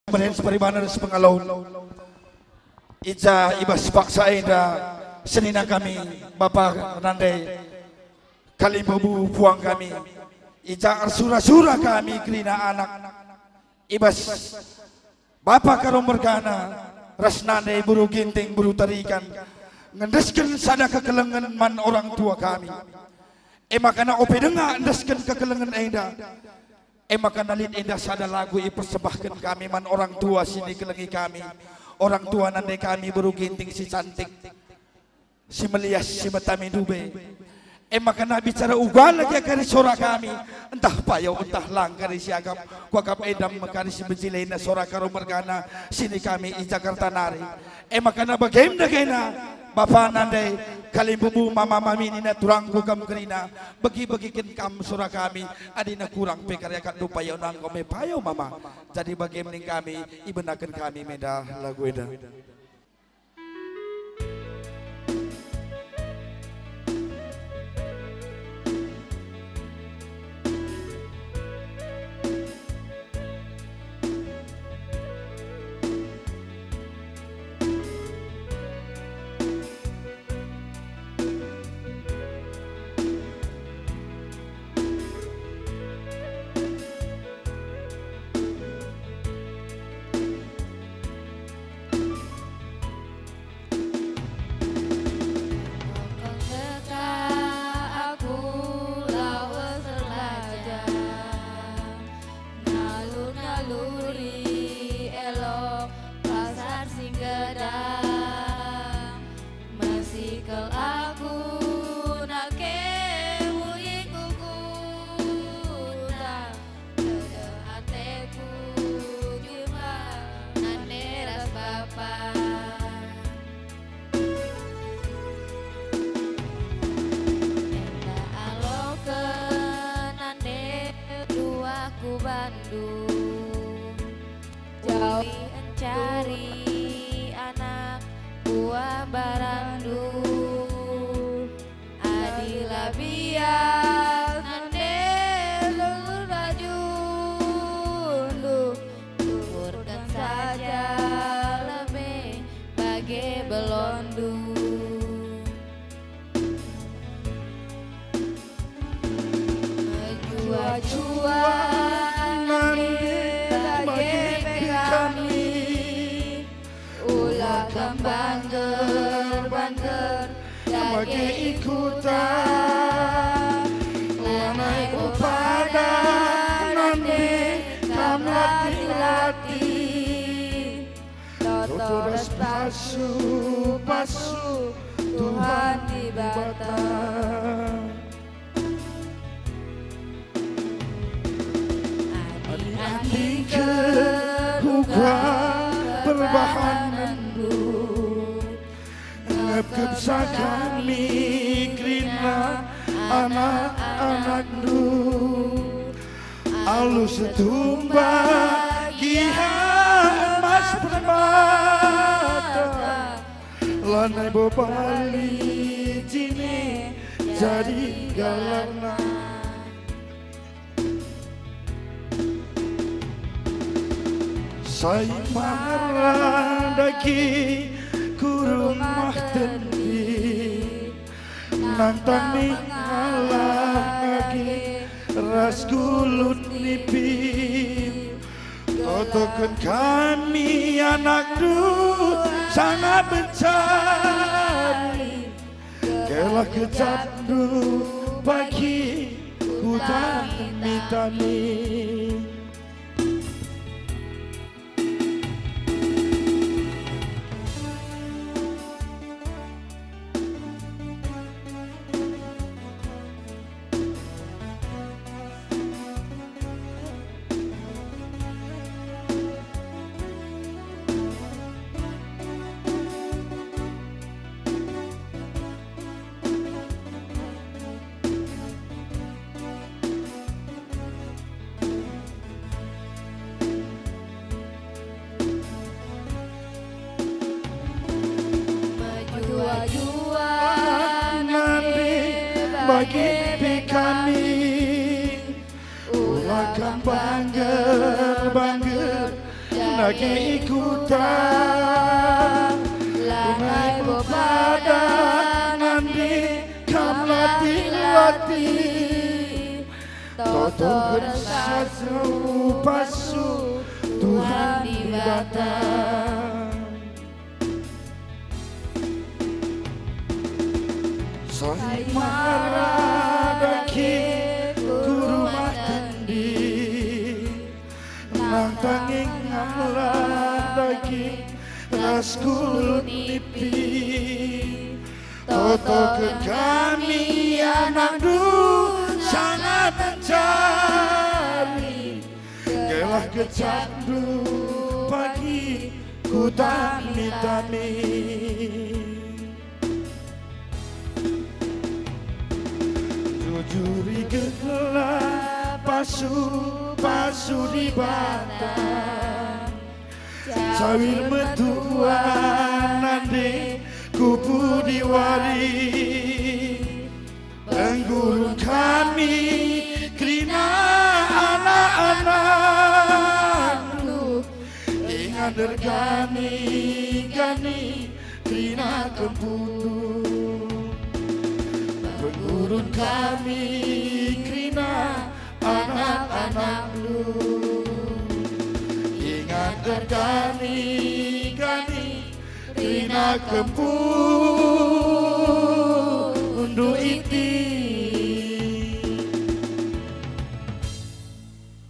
Kemudian separibanan sepengalaw Ija ibas paksa ida senina kami Bapak Nandai Kalimbabu puang kami Ija arsura-sura kami kerina anak ibas Bapak Karom Mergana Rasnandai buru ginting buru tarikan ngendeskan sada kekelengan man orang tua kami makana ope denga ngendeskan kekelengan eda makana lid eda sada lagu persembahkan kami man orang tua sini kelengi kami orang tua nandai kami buru ginting si cantik si melias si matami dube makana bicara ugal lagi kari sora kami entah payau entah lang kari si agam kuagap edam kari si bejilay na sora Karom Mergana sini kami i Jakarta nari makana bagaim na kena Bapak Nandai Kalimbabu mama mami nina turang kukam kerina bagi-bagikan kam sora kami adina kurang pekarya kat lupa ya nang kome payau mama jadi bagaimana kami ibenakan kami meda lagu eda. Jauh mencari anak buah barandu adilah biar nande lulur bajundu tuburkan saja lebih bagai belondu jua-jua bangger bagi ikutan lanai upada nane kam latih-latih totoras pasu Tuhan di batang adik-adik kebuka perbahanan kebsa kami kerina anak-anak du alus setumbak gihan emas permata lanai bobali jini jadi galana saya marah daki kurung mah tendi nantang ngalah lagi ras kulut nipip totokan kami anak du sangat mencari kelah kejat du pagi hutan mitani bagi kami ulakan bangger lagi ikutan Tunai bepada nanti kam lati-lati Toto bersatu pasu Tuhan di batang Saya marah daki rumah tendi Nang tanging ngalah daki ras kulut nipi Toto ke kami anak du sangat mencari Gelah kecandu pagi ku tami-tami Jujuri gelap pasu di batang Sawir metua nande kupu diwari Penggurung kami krina anak-anak Ingat dergani gani krina kempulu Penggurung kami krina anak-anak lu Ingat dergani gani krina kempulu